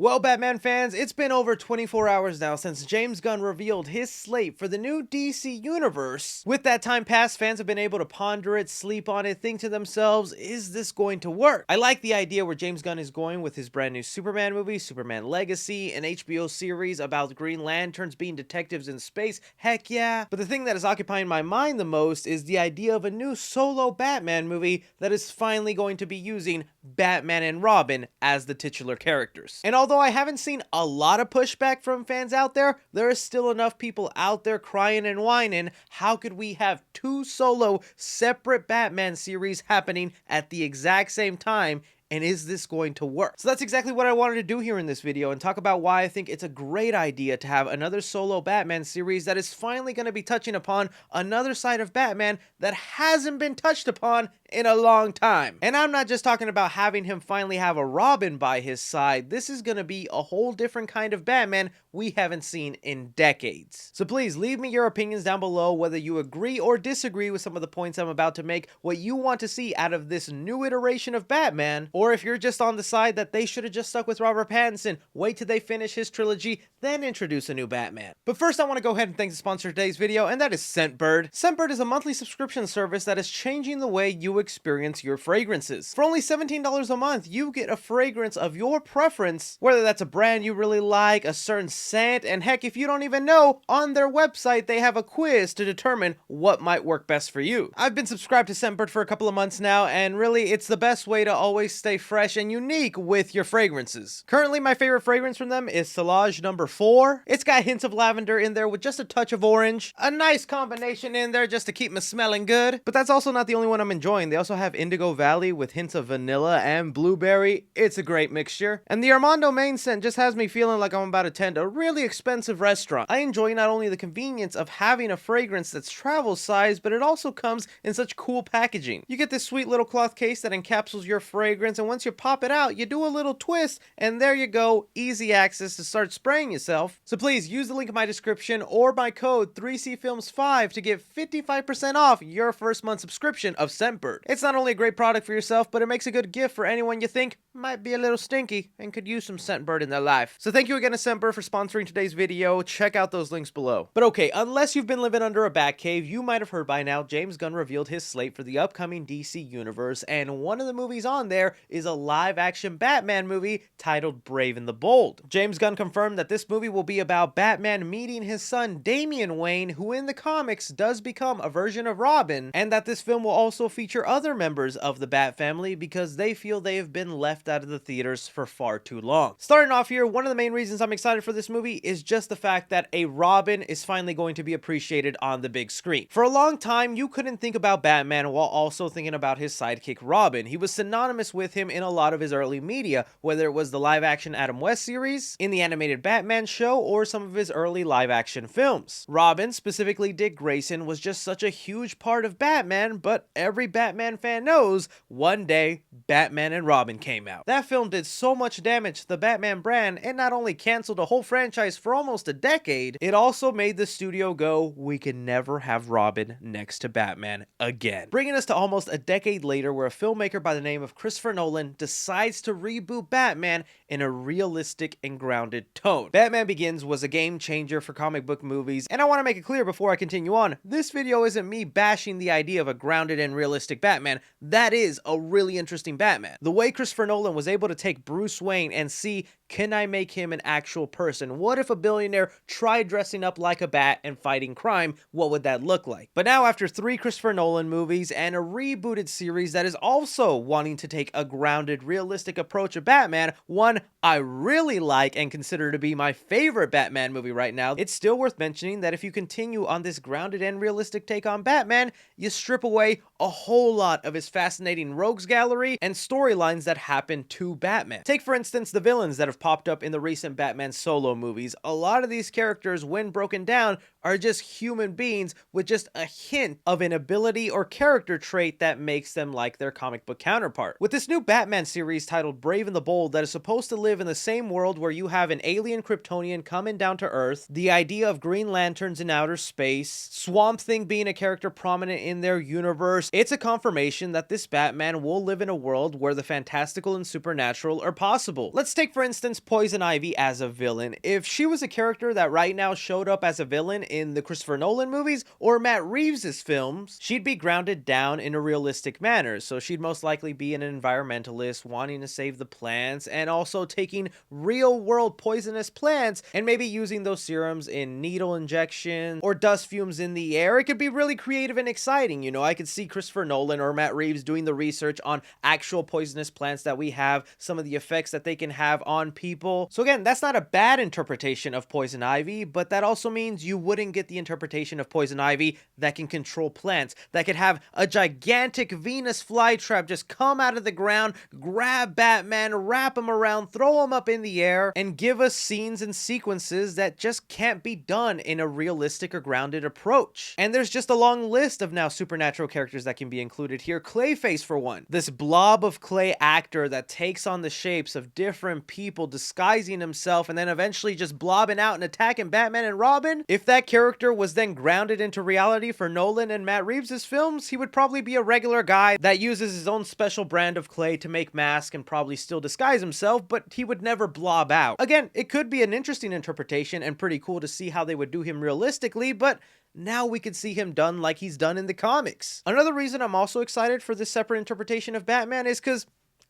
Well, Batman fans, it's been over 24 hours now since James Gunn revealed his slate for the new DC universe. With that time passed, fans have been able to ponder it, sleep on it, think to themselves, is this going to work? I like the idea where James Gunn is going with his brand new Superman movie, Superman Legacy, an HBO series about Green Lanterns being detectives in space, heck yeah. But the thing that is occupying my mind the most is the idea of a new solo Batman movie that is finally going to be using Batman and Robin as the titular characters. And although I haven't seen a lot of pushback from fans out there is still enough people out there crying and whining, how could we have two solo separate Batman series happening at the exact same time? And is this going to work? So that's exactly what I wanted to do here in this video and talk about why I think it's a great idea to have another solo Batman series that is finally going to be touching upon another side of Batman that hasn't been touched upon in a long time. And I'm not just talking about having him finally have a Robin by his side. This is going to be a whole different kind of Batman we haven't seen in decades. So please leave me your opinions down below, whether you agree or disagree with some of the points I'm about to make, what you want to see out of this new iteration of Batman, or if you're just on the side that they should have just stuck with Robert Pattinson, wait till they finish his trilogy, then introduce a new Batman. But first I want to go ahead and thank the sponsor of today's video, and that is Scentbird. Scentbird is a monthly subscription service that is changing the way you experience your fragrances. For only $17 a month, you get a fragrance of your preference, whether that's a brand you really like, a certain scent, and heck, if you don't even know, on their website they have a quiz to determine what might work best for you. I've been subscribed to Scentbird for a couple of months now, and really it's the best way to always stay fresh and unique with your fragrances. Currently, my favorite fragrance from them is Solange number 4. It's got hints of lavender in there with just a touch of orange. A nice combination in there just to keep me smelling good. But that's also not the only one I'm enjoying. They also have Indigo Valley with hints of vanilla and blueberry. It's a great mixture. And the Armando main scent just has me feeling like I'm about to attend a really expensive restaurant. I enjoy not only the convenience of having a fragrance that's travel size, but it also comes in such cool packaging. You get this sweet little cloth case that encapsulates your fragrance, and once you pop it out, you do a little twist, and there you go, easy access to start spraying yourself. So please use the link in my description or my code 3CFilms5 to get 55% off your first month subscription of Scentbird. It's not only a great product for yourself, but it makes a good gift for anyone you think might be a little stinky and could use some Scentbird in their life. So thank you again to Scentbird for sponsoring today's video. Check out those links below. But okay, unless you've been living under a bat cave, you might have heard by now James Gunn revealed his slate for the upcoming DC universe, and one of the movies on there is a live-action Batman movie titled Brave and the Bold. James Gunn confirmed that this movie will be about Batman meeting his son Damian Wayne, who in the comics does become a version of Robin, and that this film will also feature other members of the Bat family because they feel they have been left out of the theaters for far too long. Starting off here, one of the main reasons I'm excited for this movie is just the fact that a Robin is finally going to be appreciated on the big screen. For a long time, you couldn't think about Batman while also thinking about his sidekick Robin. He was synonymous with him in a lot of his early media, whether it was the live-action Adam West series, in the animated Batman show, or some of his early live-action films. Robin, specifically Dick Grayson, was just such a huge part of Batman, but every Batman fan knows one day Batman and Robin came out. That film did so much damage to the Batman brand, it not only canceled a whole franchise for almost a decade, it also made the studio go, we can never have Robin next to Batman again. Bringing us to almost a decade later, where a filmmaker by the name of Christopher Nolan decides to reboot Batman in a realistic and grounded tone. Batman Begins was a game changer for comic book movies, and I want to make it clear before I continue on, this video isn't me bashing the idea of a grounded and realistic Batman. That is a really interesting Batman. The way Christopher Nolan was able to take Bruce Wayne and see, can I make him an actual person? What if a billionaire tried dressing up like a bat and fighting crime? What would that look like? But now, after 3 Christopher Nolan movies and a rebooted series that is also wanting to take a grounded, realistic approach of Batman, one I really like and consider to be my favorite Batman movie right now, it's still worth mentioning that if you continue on this grounded and realistic take on Batman, you strip away a whole lot of his fascinating rogues gallery and storylines that happen to Batman. Take, for instance, the villains that have popped up in the recent Batman solo movies. A lot of these characters, when broken down, are just human beings with just a hint of an ability or character trait that makes them like their comic book counterpart. With this new Batman series titled Brave and the Bold that is supposed to live in the same world where you have an alien Kryptonian coming down to Earth, the idea of Green Lanterns in outer space, Swamp Thing being a character prominent in their universe, it's a confirmation that this Batman will live in a world where the fantastical and supernatural are possible. Let's take for instance Poison Ivy as a villain. If she was a character that right now showed up as a villain in the Christopher Nolan movies or Matt Reeves' films, she'd be grounded down in a realistic manner. So she'd most likely be an environmentalist wanting to save the plants and also taking real world poisonous plants and maybe using those serums in needle injection or dust fumes in the air. It could be really creative and exciting. You know, I could see Christopher Nolan or Matt Reeves doing the research on actual poisonous plants that we have, some of the effects that they can have on people. So again, that's not a bad interpretation of Poison Ivy, but that also means you wouldn't get the interpretation of Poison Ivy that can control plants, that could have a gigantic Venus flytrap just come out of the ground, grab Batman, wrap him around, throw him up in the air, and give us scenes and sequences that just can't be done in a realistic or grounded approach. And there's just a long list of now supernatural characters that can be included here. Clayface for one. This blob of clay actor that takes on the shapes of different people, disguising himself and then eventually just blobbing out and attacking Batman and Robin. If that character was then grounded into reality for Nolan and Matt Reeves' films, he would probably be a regular guy that uses his own special brand of clay to make masks and probably still disguise himself, but he would never blob out. Again, it could be an interesting interpretation and pretty cool to see how they would do him realistically, but now we could see him done like he's done in the comics. Another reason I'm also excited for this separate interpretation of Batman is because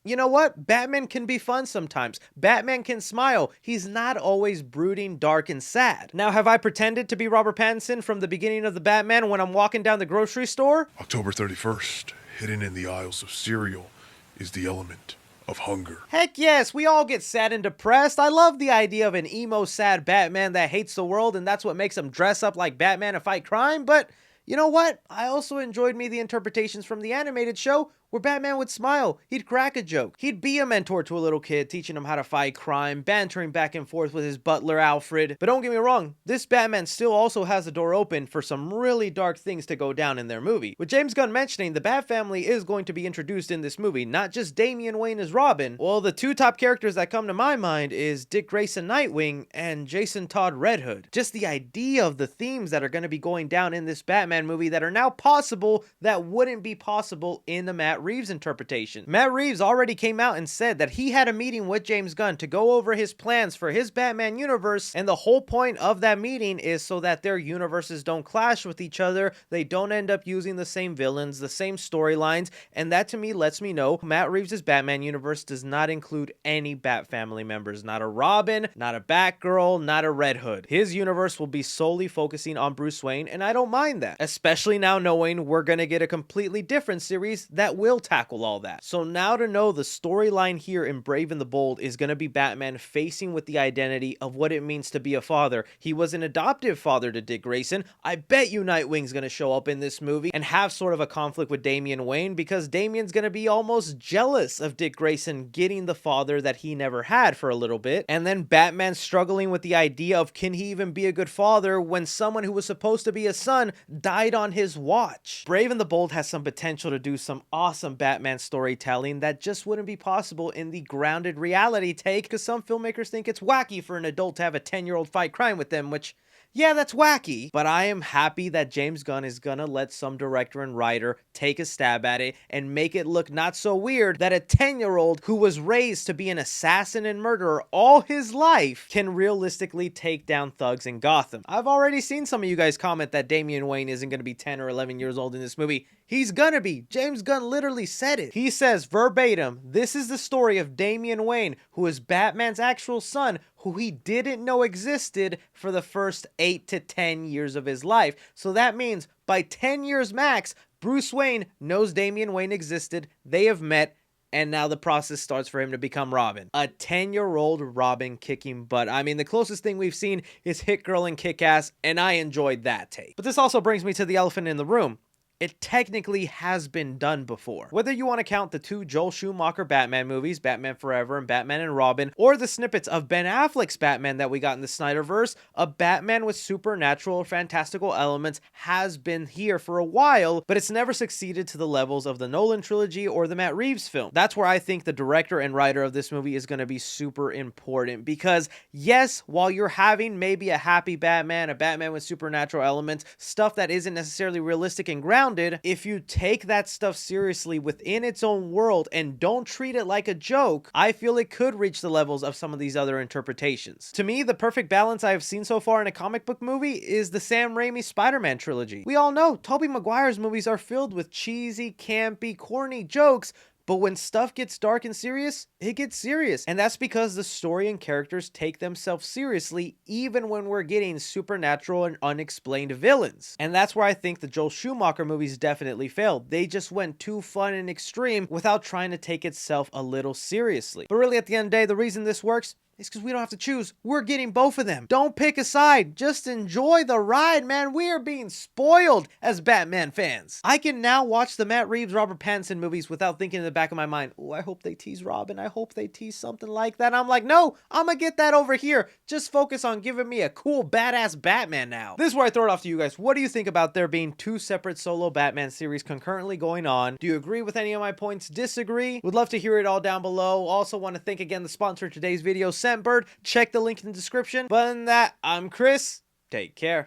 you know what? Batman can be fun sometimes. Batman can smile. He's not always brooding, dark, and sad. Now, have I pretended to be Robert Pattinson from the beginning of the Batman when I'm walking down the grocery store? October 31st, hidden in the aisles of cereal is the element of hunger. Heck yes, we all get sad and depressed. I love the idea of an emo, sad Batman that hates the world, and that's what makes him dress up like Batman and fight crime, but you know what? I also enjoyed the interpretations from the animated show where Batman would smile, he'd crack a joke, he'd be a mentor to a little kid, teaching him how to fight crime, bantering back and forth with his butler Alfred. But don't get me wrong, this Batman still also has the door open for some really dark things to go down in their movie. With James Gunn mentioning the Bat family is going to be introduced in this movie, not just Damian Wayne as Robin. Well, the two top characters that come to my mind is Dick Grayson Nightwing and Jason Todd Red Hood. Just the idea of the themes that are going to be going down in this Batman movie that are now possible that wouldn't be possible in the Matt Reeves interpretation. Matt Reeves already came out and said that he had a meeting with James Gunn to go over his plans for his Batman universe, and the whole point of that meeting is so that their universes don't clash with each other, they don't end up using the same villains, the same storylines, and that to me lets me know Matt Reeves' Batman universe does not include any Bat family members, not a Robin, not a Batgirl, not a Red Hood. His universe will be solely focusing on Bruce Wayne, and I don't mind that, especially now knowing we're gonna get a completely different series that will tackle all that. So now to know the storyline here in Brave and the Bold is going to be Batman facing with the identity of what it means to be a father. He was an adoptive father to Dick Grayson. I bet you Nightwing's going to show up in this movie and have sort of a conflict with Damian Wayne because Damian's going to be almost jealous of Dick Grayson getting the father that he never had for a little bit. And then Batman struggling with the idea of can he even be a good father when someone who was supposed to be a son died on his watch. Brave and the Bold has some potential to do some awesome Batman storytelling that just wouldn't be possible in the grounded reality take because some filmmakers think it's wacky for an adult to have a 10-year-old fight crime with them, which yeah, that's wacky, but I am happy that James Gunn is gonna let some director and writer take a stab at it and make it look not so weird that a 10-year-old who was raised to be an assassin and murderer all his life can realistically take down thugs in Gotham. I've already seen some of you guys comment that Damian Wayne isn't gonna be 10 or 11 years old in this movie. He's gonna be. James Gunn literally said it. He says verbatim, this is the story of Damian Wayne, who is Batman's actual son, who he didn't know existed for the first 8 to 10 years of his life. So that means by 10 years max, Bruce Wayne knows Damian Wayne existed, they have met, and now the process starts for him to become Robin. A 10-year-old Robin kicking butt. I mean, the closest thing we've seen is Hit Girl and Kick-Ass, and I enjoyed that take. But this also brings me to the elephant in the room. it technically has been done before. Whether you want to count the 2 Joel Schumacher Batman movies, Batman Forever and Batman and Robin, or the snippets of Ben Affleck's Batman that we got in the Snyderverse, a Batman with supernatural or fantastical elements has been here for a while, but it's never succeeded to the levels of the Nolan trilogy or the Matt Reeves film. That's where I think the director and writer of this movie is going to be super important, because yes, while you're having maybe a happy Batman, a Batman with supernatural elements, stuff that isn't necessarily realistic and grounded, if you take that stuff seriously within its own world and don't treat it like a joke, I feel it could reach the levels of some of these other interpretations. To me, the perfect balance I have seen so far in a comic book movie is the Sam Raimi Spider-Man trilogy. We all know Tobey Maguire's movies are filled with cheesy, campy, corny jokes, but when stuff gets dark and serious, it gets serious. And that's because the story and characters take themselves seriously, even when we're getting supernatural and unexplained villains. And that's where I think the Joel Schumacher movies definitely failed. They just went too fun and extreme without trying to take itself a little seriously. But really, at the end of the day, the reason this works it's because we don't have to choose. We're getting both of them. Don't pick a side. Just enjoy the ride, man. We are being spoiled as Batman fans. I can now watch the Matt Reeves Robert Pattinson movies without thinking in the back of my mind, oh, I hope they tease Robin. I hope they tease something like that. I'm like, no, I'm going to get that over here. Just focus on giving me a cool, badass Batman now. This is where I throw it off to you guys. What do you think about there being 2 separate solo Batman series concurrently going on? Do you agree with any of my points? Disagree? Would love to hear it all down below. Also want to thank again the sponsor of today's video, Scentbird. Check the link in the description. But other than that, I'm Chris. Take care.